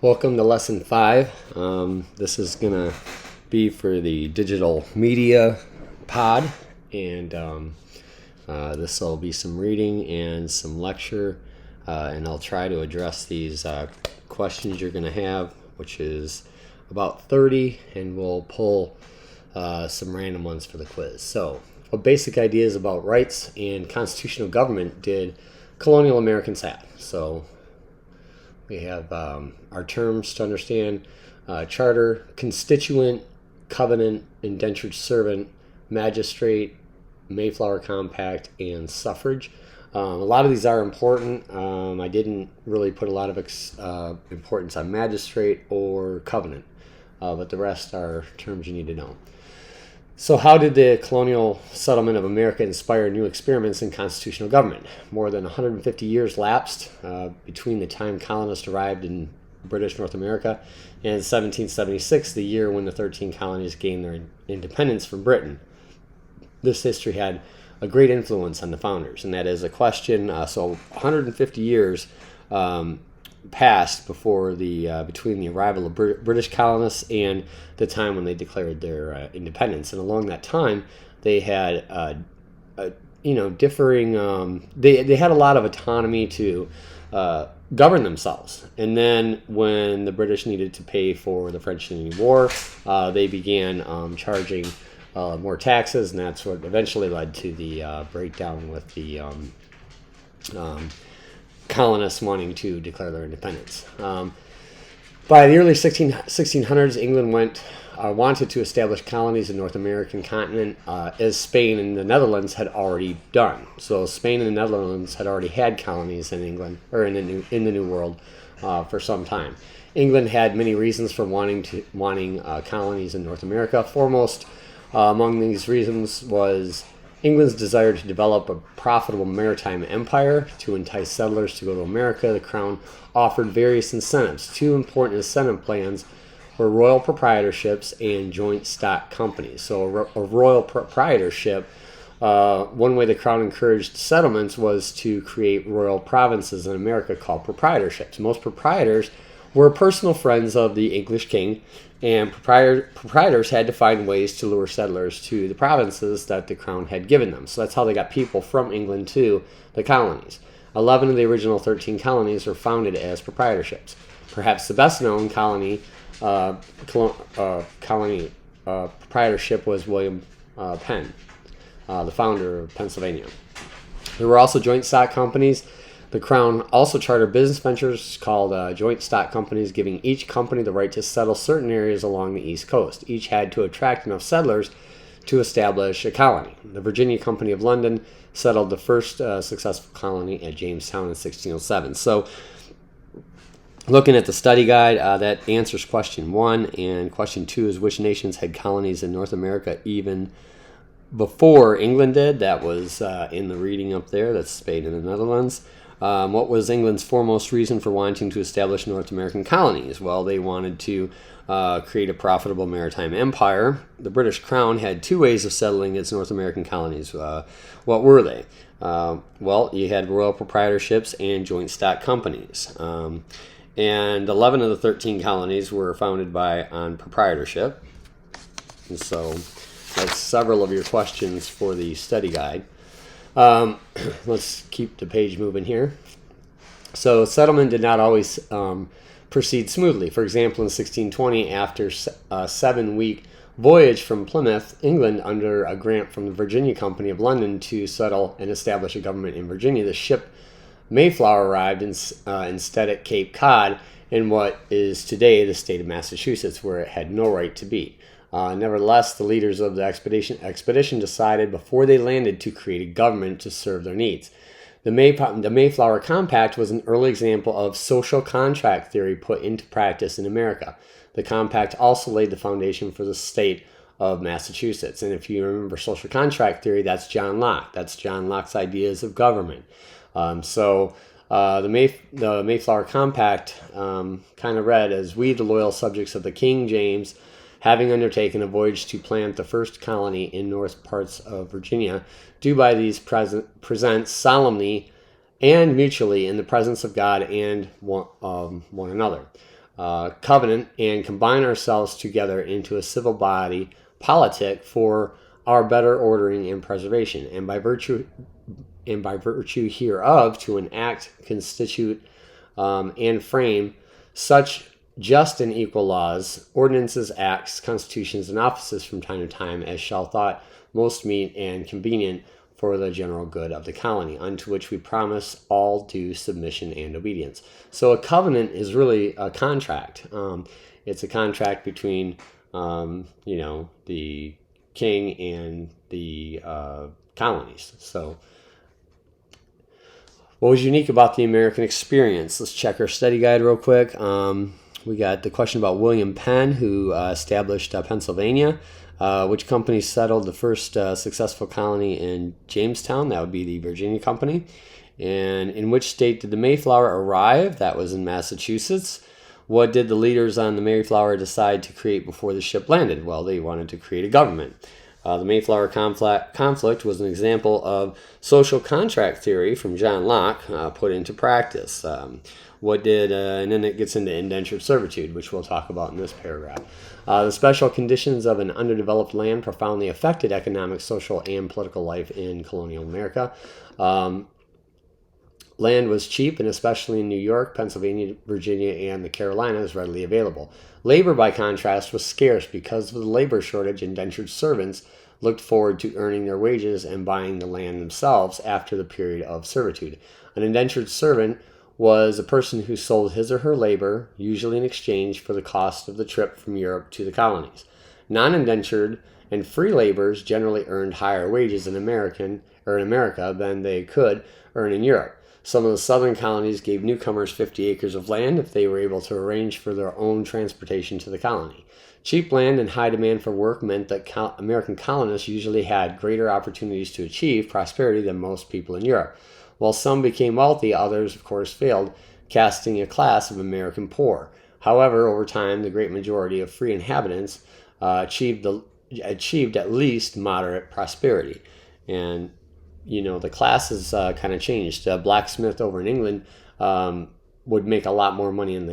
Welcome to Lesson 5. This is going to be for the digital media pod, and this will be some reading and some lecture, and I'll try to address these questions you're going to have, which is about 30, and we'll pull some random ones for the quiz. So, what basic ideas about rights and constitutional government did colonial Americans have? So, we have our terms to understand: charter, constituent, covenant, indentured servant, magistrate, Mayflower Compact, and suffrage. A lot of these are important. I didn't really put a lot of importance on magistrate or covenant, but the rest are terms you need to know. So how did the colonial settlement of America inspire new experiments in constitutional government? More than 150 years lapsed between the time colonists arrived in British North America and 1776, the year when the 13 colonies gained their independence from Britain. This history had a great influence on the founders, and that is a question. So 150 years passed before between the arrival of British colonists and the time when they declared their independence, and along that time they had differing. They had a lot of autonomy to govern themselves, and then when the British needed to pay for the French Indian War, they began charging more taxes, and that's what eventually led to the breakdown with the colonists wanting to declare their independence. By the early 1600s, England wanted to establish colonies in the North American continent, as Spain and the Netherlands had already done. So Spain and the Netherlands had already had colonies in England, or in the New World, for some time. England had many reasons for wanting colonies in North America. Foremost among these reasons was England's desire to develop a profitable maritime empire. To entice settlers to go to America, the Crown offered various incentives. Two important incentive plans were royal proprietorships and joint stock companies. So a royal proprietorship, one way the Crown encouraged settlements was to create royal provinces in America called proprietorships. Most proprietors were personal friends of the English king, and proprietors had to find ways to lure settlers to the provinces that the Crown had given them. So that's how they got people from England to the colonies. 11 of the original 13 colonies were founded as proprietorships. Perhaps the best known proprietorship was William Penn, the founder of Pennsylvania. There were also joint stock companies. The Crown also chartered business ventures called joint stock companies, giving each company the right to settle certain areas along the East Coast. Each had to attract enough settlers to establish a colony. The Virginia Company of London settled the first successful colony at Jamestown in 1607. So, looking at the study guide, that answers question 1, and question 2 is which nations had colonies in North America even before England did. That was in the reading up there. That's Spain and the Netherlands. What was England's foremost reason for wanting to establish North American colonies? Well, they wanted to create a profitable maritime empire. The British Crown had two ways of settling its North American colonies. What were they? Well, you had royal proprietorships and joint stock companies. And 11 of the 13 colonies were founded on proprietorship. And so that's several of your questions for the study guide. Let's keep the page moving here. So settlement did not always proceed smoothly. For example, in 1620, after a 7-week voyage from Plymouth, England, under a grant from the Virginia Company of London to settle and establish a government in Virginia, the ship Mayflower arrived instead at Cape Cod in what is today the state of Massachusetts, where it had no right to be. Nevertheless, the leaders of the expedition decided before they landed to create a government to serve their needs. The Mayflower Compact was an early example of social contract theory put into practice in America. The compact also laid the foundation for the state of Massachusetts. And if you remember social contract theory, that's John Locke. That's John Locke's ideas of government. The Mayflower Compact kind of read as, "We, the loyal subjects of the King James, having undertaken a voyage to plant the first colony in north parts of Virginia, do by these present solemnly and mutually in the presence of God and one another." covenant and combine ourselves together into a civil body politic for our better ordering and preservation, and by virtue hereof to enact, constitute, and frame such just and equal laws, ordinances, acts, constitutions, and offices from time to time as shall thought most meet and convenient for the general good of the colony, unto which we promise all due submission and obedience. So a covenant is really a contract. It's a contract between, the king and the colonies. So what was unique about the American experience? Let's check our study guide real quick. We got the question about William Penn, who established Pennsylvania. Which company settled the first successful colony in Jamestown? That would be the Virginia Company. And in which state did the Mayflower arrive? That was in Massachusetts. What did the leaders on the Mayflower decide to create before the ship landed? Well, they wanted to create a government. The Mayflower conflict was an example of social contract theory from John Locke put into practice. And then it gets into indentured servitude, which we'll talk about in this paragraph. The special conditions of an underdeveloped land profoundly affected economic, social, and political life in colonial America. Land was cheap, and especially in New York, Pennsylvania, Virginia, and the Carolinas, readily available. Labor, by contrast, was scarce. Because of the labor shortage, indentured servants looked forward to earning their wages and buying the land themselves after the period of servitude. An indentured servant was a person who sold his or her labor, usually in exchange for the cost of the trip from Europe to the colonies. Non-indentured and free laborers generally earned higher wages in America than they could earn in Europe. Some of the southern colonies gave newcomers 50 acres of land if they were able to arrange for their own transportation to the colony. Cheap land and high demand for work meant that American colonists usually had greater opportunities to achieve prosperity than most people in Europe. While some became wealthy, others, of course, failed, casting a class of American poor. However, over time, the great majority of free inhabitants achieved at least moderate prosperity. And the classes kind of changed. A blacksmith over in England would make a lot more money in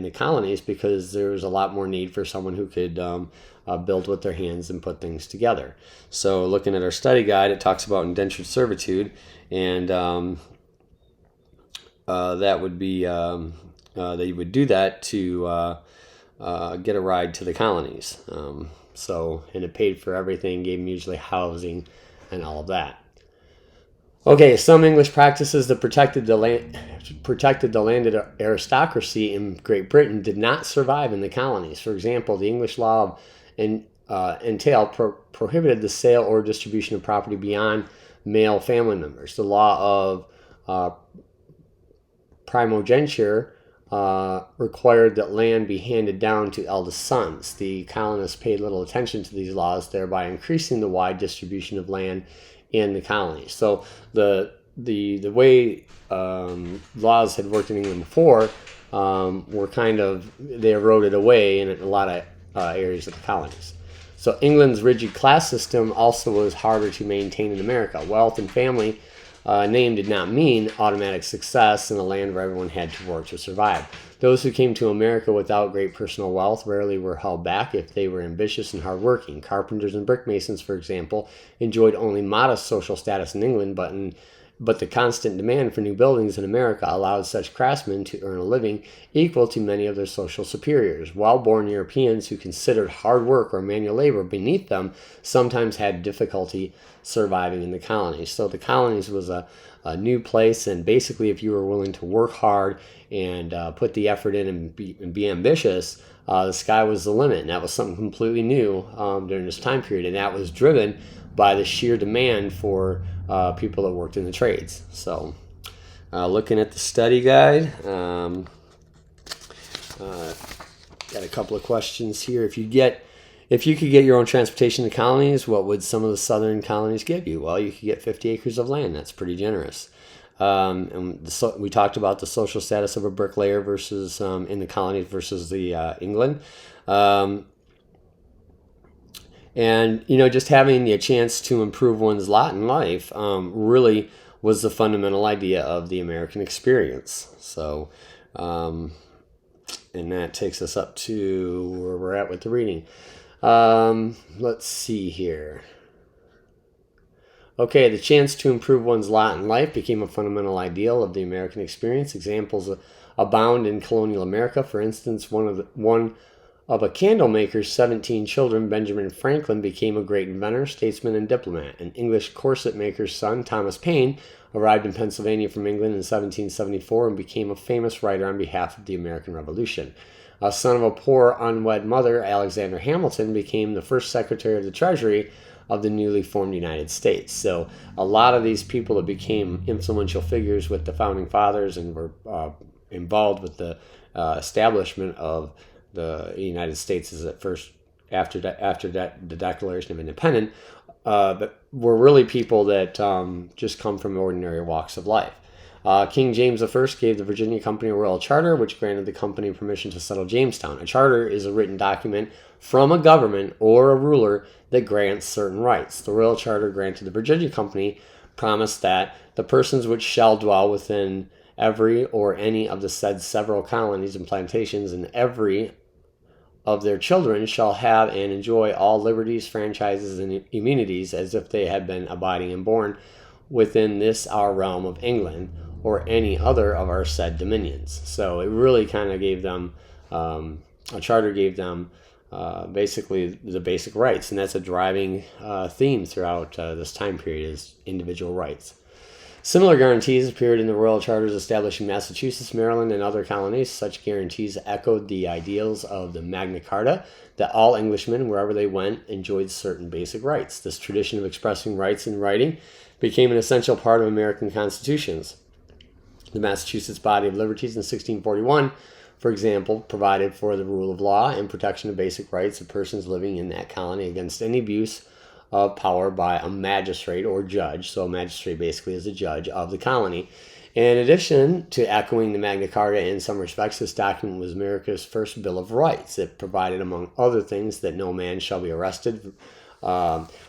the colonies because there was a lot more need for someone who could build with their hands and put things together. So looking at our study guide, it talks about indentured servitude, and that would be they would do that to get a ride to the colonies. And it paid for everything, gave them usually housing and all of that. Okay, some English practices that protected the landed aristocracy in Great Britain did not survive in the colonies. For example, the English law of entail prohibited the sale or distribution of property beyond male family members. The law of primogeniture required that land be handed down to eldest sons. The colonists paid little attention to these laws, thereby increasing the wide distribution of land in the colonies. So the way laws had worked in England before were they eroded away in a lot of areas of the colonies. So England's rigid class system also was harder to maintain in America. Wealth and family name did not mean automatic success in a land where everyone had to work to survive. Those who came to America without great personal wealth rarely were held back if they were ambitious and hardworking. Carpenters and brickmasons, for example, enjoyed only modest social status in England, but the constant demand for new buildings in America allowed such craftsmen to earn a living equal to many of their social superiors. Well-born Europeans who considered hard work or manual labor beneath them sometimes had difficulty surviving in the colonies. So the colonies was a new place, and basically if you were willing to work hard and put the effort in and be ambitious, the sky was the limit. And that was something completely new during this time period, and that was driven by the sheer demand for people that worked in the trades. So looking at the study guide, got a couple of questions here. If you could get your own transportation to colonies, what would some of the southern colonies give you? Well, you could get 50 acres of land. That's pretty generous. We talked about the social status of a bricklayer versus in the colonies versus the England. And, just having the chance to improve one's lot in life really was the fundamental idea of the American experience. So, And that takes us up to where we're at with the reading. Let's see here. Okay, the chance to improve one's lot in life became a fundamental ideal of the American experience. Examples abound in colonial America. For instance, one of a candle maker's 17 children, Benjamin Franklin, became a great inventor, statesman, and diplomat. An English corset maker's son, Thomas Paine, arrived in Pennsylvania from England in 1774 and became a famous writer on behalf of the American Revolution. A son of a poor, unwed mother, Alexander Hamilton, became the first Secretary of the Treasury of the newly formed United States. So a lot of these people that became influential figures with the Founding Fathers and were involved with the establishment of the United States as at first after the Declaration of Independence, but were really people that just come from ordinary walks of life. King James I gave the Virginia Company a royal charter, which granted the company permission to settle Jamestown. A charter is a written document from a government or a ruler that grants certain rights. The royal charter granted the Virginia Company promised that the persons which shall dwell within every or any of the said several colonies and plantations, and every of their children shall have and enjoy all liberties, franchises, and immunities as if they had been abiding and born within this our realm of England, or any other of our said dominions. So it really kind of gave them, a charter gave them basically the basic rights, and that's a driving theme throughout this time period is individual rights. Similar guarantees appeared in the royal charters established in Massachusetts, Maryland, and other colonies. Such guarantees echoed the ideals of the Magna Carta, that all Englishmen, wherever they went, enjoyed certain basic rights. This tradition of expressing rights in writing became an essential part of American constitutions. The Massachusetts Body of Liberties in 1641, for example, provided for the rule of law and protection of basic rights of persons living in that colony against any abuse of power by a magistrate or judge. So a magistrate basically is a judge of the colony. In addition to echoing the Magna Carta in some respects, this document was America's first Bill of Rights. It provided, among other things, that no man shall be arrested,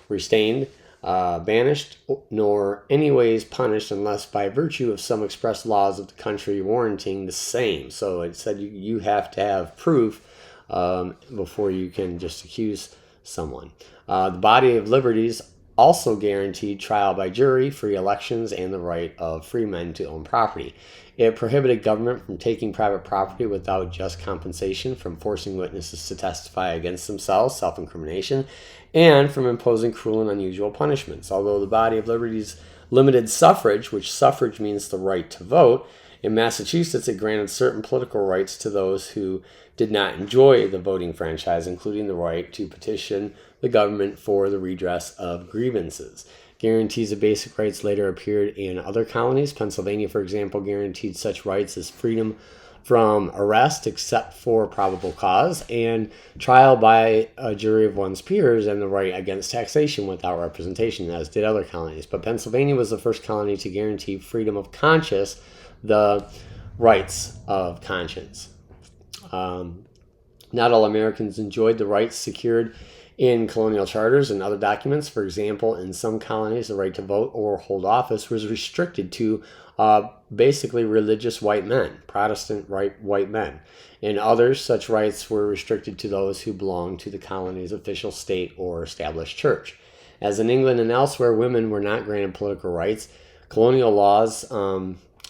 restrained, banished, nor anyways punished unless by virtue of some express laws of the country warranting the same. So it said you have to have proof before you can just accuse someone. The Body of Liberties also guaranteed trial by jury, free elections, and the right of free men to own property. It prohibited government from taking private property without just compensation, from forcing witnesses to testify against themselves, self-incrimination, and from imposing cruel and unusual punishments. Although the Body of Liberties limited suffrage, which suffrage means the right to vote, in Massachusetts it granted certain political rights to those who did not enjoy the voting franchise, including the right to petition the government for the redress of grievances. Guarantees of basic rights later appeared in other colonies. Pennsylvania, for example, guaranteed such rights as freedom from arrest except for probable cause, and trial by a jury of one's peers, and the right against taxation without representation, as did other colonies. But Pennsylvania was the first colony to guarantee freedom of conscience, the rights of conscience. Not all Americans enjoyed the rights secured in colonial charters and other documents. For example, in some colonies, the right to vote or hold office was restricted to basically religious white men, Protestant white men. In others, such rights were restricted to those who belonged to the colony's official state or established church. As in England and elsewhere, women were not granted political rights. Colonial laws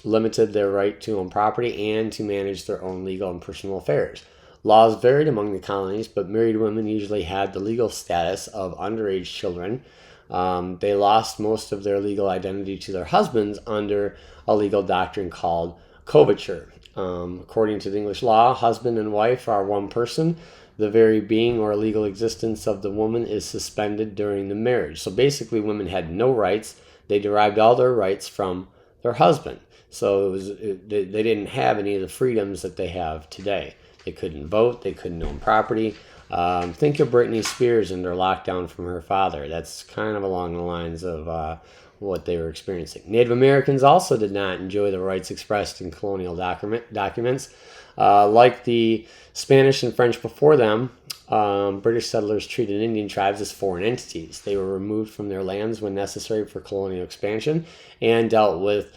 limited their right to own property and to manage their own legal and personal affairs. Laws varied among the colonies, but married women usually had the legal status of underage children. They lost most of their legal identity to their husbands under a legal doctrine called coverture. According to the English law, husband and wife are one person. The very being or legal existence of the woman is suspended during the marriage. So basically, women had no rights. They derived all their rights from their husband. So they didn't have any of the freedoms that they have today. They couldn't vote. They couldn't own property. Think of Britney Spears and her lockdown from her father. That's kind of along the lines of what they were experiencing. Native Americans also did not enjoy the rights expressed in colonial documents. Like the Spanish and French before them, British settlers treated Indian tribes as foreign entities. They were removed from their lands when necessary for colonial expansion and dealt with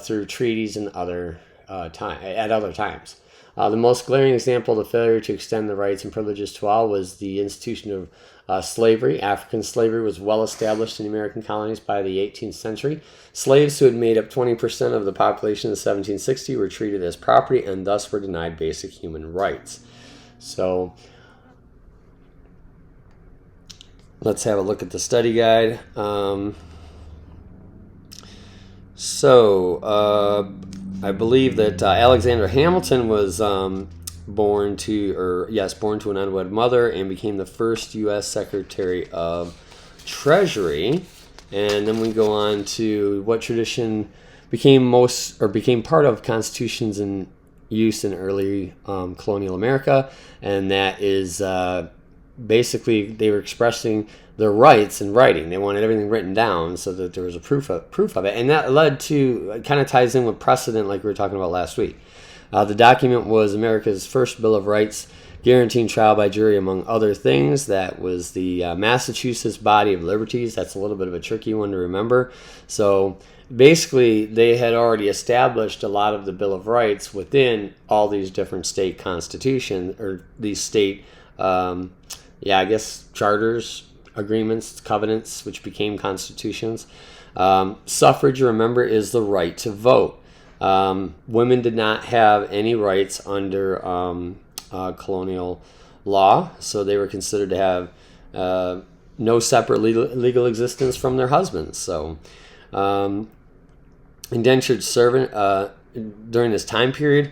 through treaties and at other times. The most glaring example of the failure to extend the rights and privileges to all was the institution of slavery. African slavery was well established in the American colonies by the 18th century. Slaves who had made up 20% of the population in 1760 were treated as property and thus were denied basic human rights. So let's have a look at the study guide. I believe that Alexander Hamilton was born to an unwed mother and became the first U.S. Secretary of Treasury. And then we go on to what tradition became part of constitutions in use in early colonial America, and that is basically they were expressing their rights in writing. They wanted everything written down so that there was a proof of it, and that led to, it kind of ties in with precedent like we were talking about last week. The document was America's first Bill of Rights, guaranteeing trial by jury, among other things. That was the Massachusetts Body of Liberties. That's a little bit of a tricky one to remember. So basically, they had already established a lot of the Bill of Rights within all these different state constitutions, or these state, charters, agreements, covenants, which became constitutions. Suffrage, remember, is the right to vote. Women did not have any rights under colonial law, so they were considered to have no separate legal existence from their husbands. So indentured servant during this time period,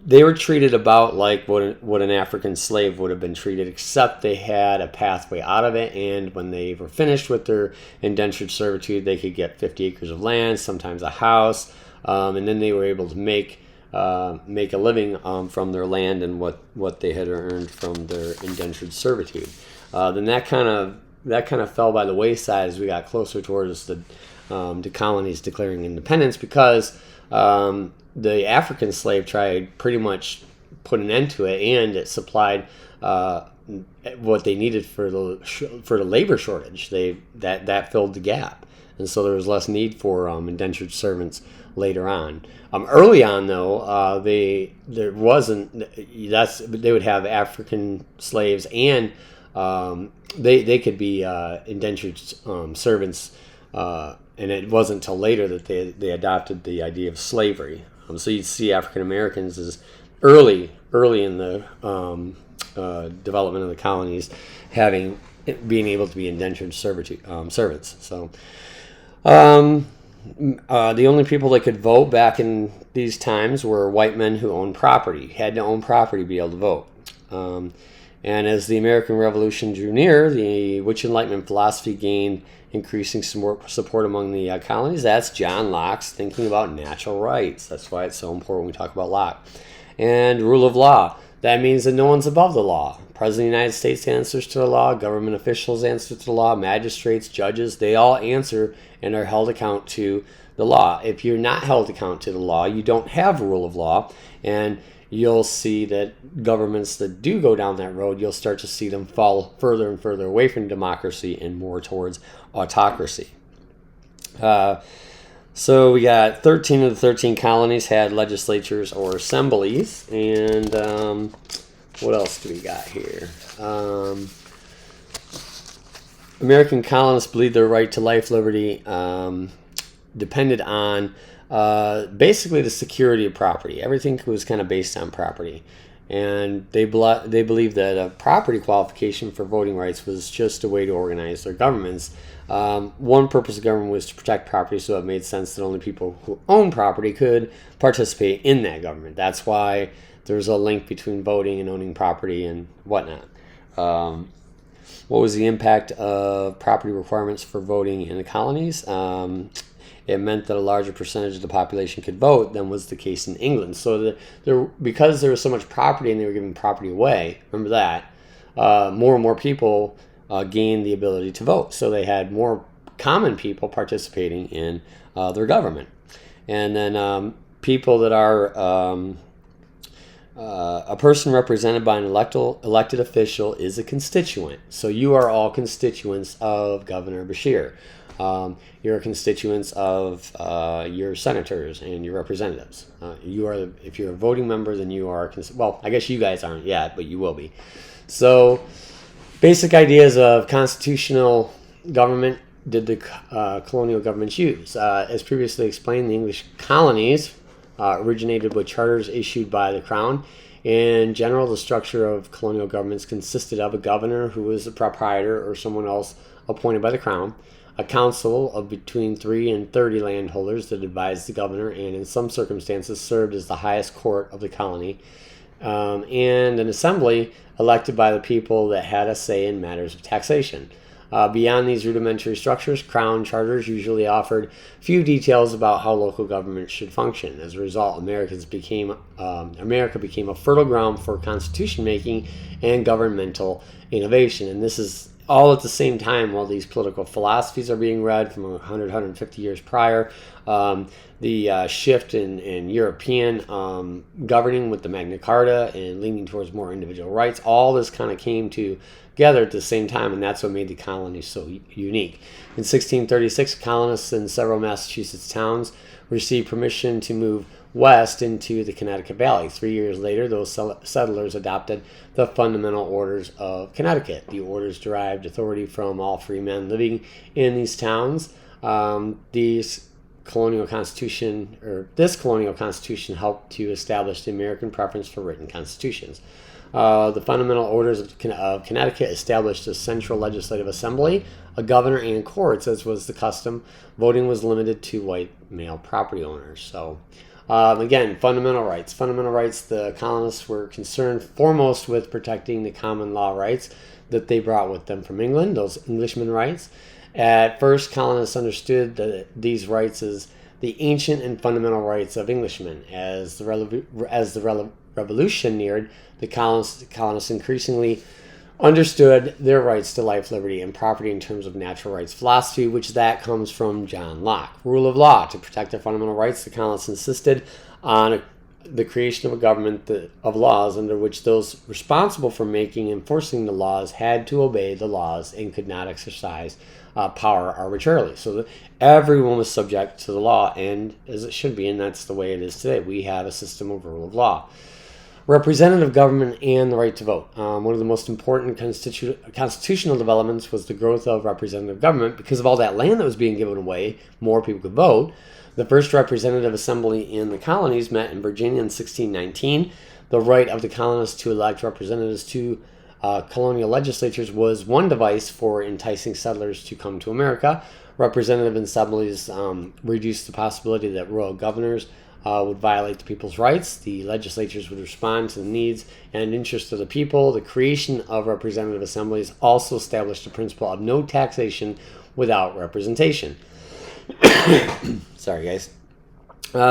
they were treated about like what an African slave would have been treated, except they had a pathway out of it, and when they were finished with their indentured servitude, they could get 50 acres of land, sometimes a house, and then they were able to make a living from their land and what they had earned from their indentured servitude. Then that kind of fell by the wayside as we got closer towards the colonies declaring independence, because the African slave trade pretty much put an end to it, and it supplied what they needed for the labor shortage. That filled the gap, and so there was less need for indentured servants later on. Early on, though, they would have African slaves, and they could be indentured servants. And it wasn't until later that they adopted the idea of slavery. So you'd see African Americans as early in the development of the colonies being able to be indentured servants. So the only people that could vote back in these times were white men who owned property. You had to own property to be able to vote. And as the American Revolution drew near, which Enlightenment philosophy gained increasing support among the colonies. That's John Locke's thinking about natural rights. That's why it's so important when we talk about Locke. And rule of law. That means that no one's above the law. President of the United States answers to the law. Government officials answer to the law. Magistrates, judges, they all answer and are held account to the law. If you're not held account to the law, you don't have rule of law. And you'll see that governments that do go down that road, you'll start to see them fall further and further away from democracy and more towards autocracy. So we got 13 of the 13 colonies had legislatures or assemblies. And what else do we got here? American colonists believed their right to life, liberty depended on basically the security of property. Everything was kind of based on property. And they believed that a property qualification for voting rights was just a way to organize their governments. One purpose of government was to protect property, so it made sense that only people who own property could participate in that government. That's why there's a link between voting and owning property and whatnot. What was the impact of property requirements for voting in the colonies? It meant that a larger percentage of the population could vote than was the case in England. So because there was so much property and they were giving property away, remember that, more and more people gained the ability to vote. So they had more common people participating in their government. And then people that are a person represented by an elected official is a constituent. So you are all constituents of Governor Bashir. You're constituents of your senators and your representatives. If you're a voting member, then you are, well, I guess you guys aren't yet, but you will be. So, basic ideas of constitutional government did the colonial governments use. As previously explained, the English colonies originated with charters issued by the crown. In general, the structure of colonial governments consisted of a governor who was a proprietor or someone else appointed by the crown, a council of between 3 and 30 landholders that advised the governor and in some circumstances served as the highest court of the colony, and an assembly elected by the people that had a say in matters of taxation. Beyond these rudimentary structures, crown charters usually offered few details about how local government should function. As a result, America became a fertile ground for constitution making and governmental innovation. And this is all at the same time while these political philosophies are being read from 100, 150 years prior. The shift in European governing with the Magna Carta and leaning towards more individual rights, all this kind of came together at the same time, and that's what made the colonies so unique. In 1636, colonists in several Massachusetts towns received permission to move west into the Connecticut Valley. 3 years later, those settlers adopted the Fundamental Orders of Connecticut. The orders derived authority from all free men living in these towns. This colonial constitution helped to establish the American preference for written constitutions. The Fundamental Orders of Connecticut established a central legislative assembly, a governor, and courts, as was the custom. Voting was limited to white male property owners. So, again, fundamental rights. Fundamental rights, the colonists were concerned foremost with protecting the common law rights that they brought with them from England, those Englishman rights. At first, colonists understood these rights as the ancient and fundamental rights of Englishmen. As the Revolution neared, the colonists increasingly understood their rights to life, liberty, and property in terms of natural rights philosophy, which that comes from John Locke. Rule of law. To protect their fundamental rights, the colonists insisted on the creation of a government of laws under which those responsible for making and enforcing the laws had to obey the laws and could not exercise power arbitrarily. So that everyone was subject to the law, and as it should be, and that's the way it is today. We have a system of rule of law. Representative government and the right to vote. One of the most important constitutional developments was the growth of representative government. Because of all that land that was being given away, more people could vote. The first representative assembly in the colonies met in Virginia in 1619. The right of the colonists to elect representatives to colonial legislatures was one device for enticing settlers to come to America. Representative assemblies reduced the possibility that royal governors would violate the people's rights. The legislatures would respond to the needs and interests of the people. The creation of representative assemblies also established the principle of no taxation without representation. Sorry, guys.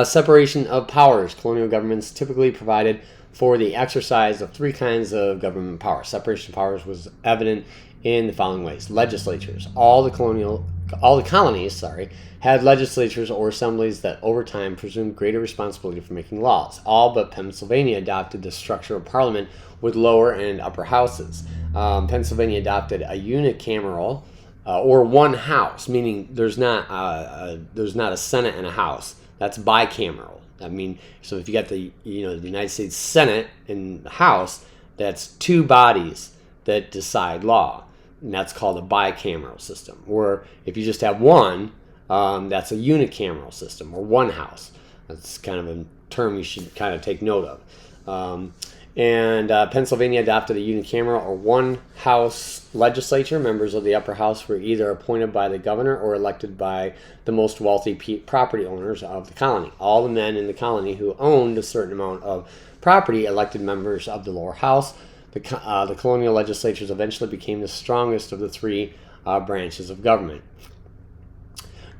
Separation of powers. Colonial governments typically provided for the exercise of three kinds of government power. Separation of powers was evident in the following ways. Legislatures. All the colonies had legislatures or assemblies that over time presumed greater responsibility for making laws. All but Pennsylvania adopted the structure of parliament with lower and upper houses. Pennsylvania adopted a unicameral or one house, meaning there's not a Senate and a House. That's bicameral. I mean, so if you got the United States Senate and the House, that's two bodies that decide law. And that's called a bicameral system. Or if you just have one, that's a unicameral system, or one house. That's kind of a term you should kind of take note of. Pennsylvania adopted a unicameral or one house legislature. Members of the upper house were either appointed by the governor or elected by the most wealthy property owners of the colony. All the men in the colony who owned a certain amount of property elected members of the lower house. The colonial legislatures eventually became the strongest of the three branches of government.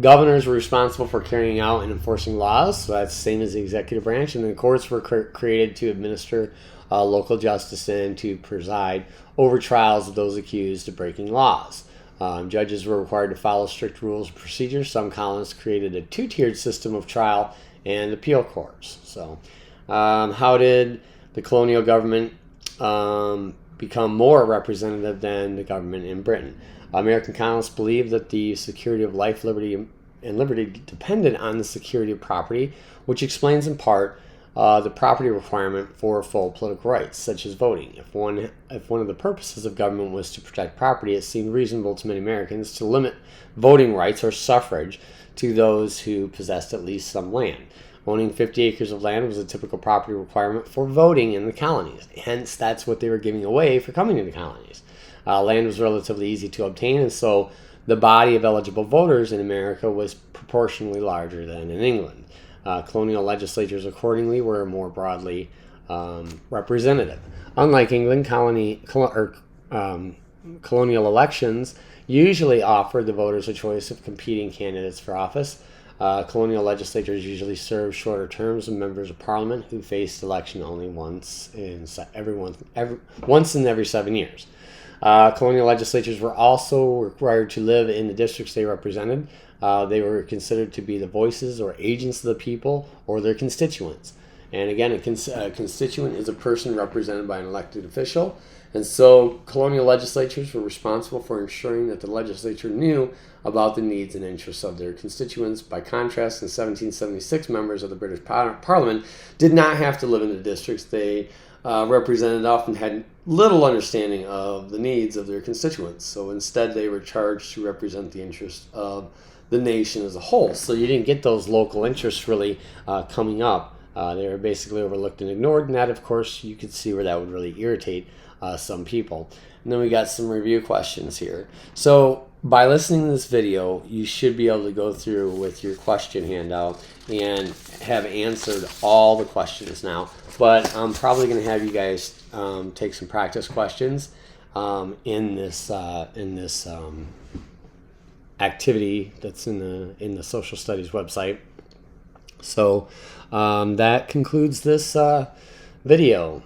Governors were responsible for carrying out and enforcing laws, so that's the same as the executive branch, and the courts were created to administer local justice and to preside over trials of those accused of breaking laws. Judges were required to follow strict rules and procedures. Some colonists created a two-tiered system of trial and appeal courts. So, how did the colonial government become more representative than the government in Britain. American colonists believed that the security of life, liberty, and liberty depended on the security of property, which explains in part the property requirement for full political rights, such as voting. If one of the purposes of government was to protect property, it seemed reasonable to many Americans to limit voting rights or suffrage to those who possessed at least some land. Owning 50 acres of land was a typical property requirement for voting in the colonies. Hence, that's what they were giving away for coming to the colonies. Land was relatively easy to obtain, and so the body of eligible voters in America was proportionally larger than in England. Colonial legislatures, accordingly, were more broadly representative. Unlike England, colonial elections usually offered the voters a choice of competing candidates for office. Colonial legislatures usually served shorter terms of members of parliament who faced election only once in every 7 years. Colonial legislatures were also required to live in the districts they represented. They were considered to be the voices or agents of the people or their constituents. And again, a constituent is a person represented by an elected official. And so colonial legislatures were responsible for ensuring that the legislature knew about the needs and interests of their constituents. By contrast, in 1776, members of the British Parliament did not have to live in the districts they represented, often had little understanding of the needs of their constituents. So instead, they were charged to represent the interests of the nation as a whole. So you didn't get those local interests really coming up. They were basically overlooked and ignored, and that, of course, you could see where that would really irritate some people. And then we got some review questions here. So by listening to this video, you should be able to go through with your question handout and have answered all the questions now. But I'm probably going to have you guys take some practice questions in this activity that's in the social studies website. So that concludes this video.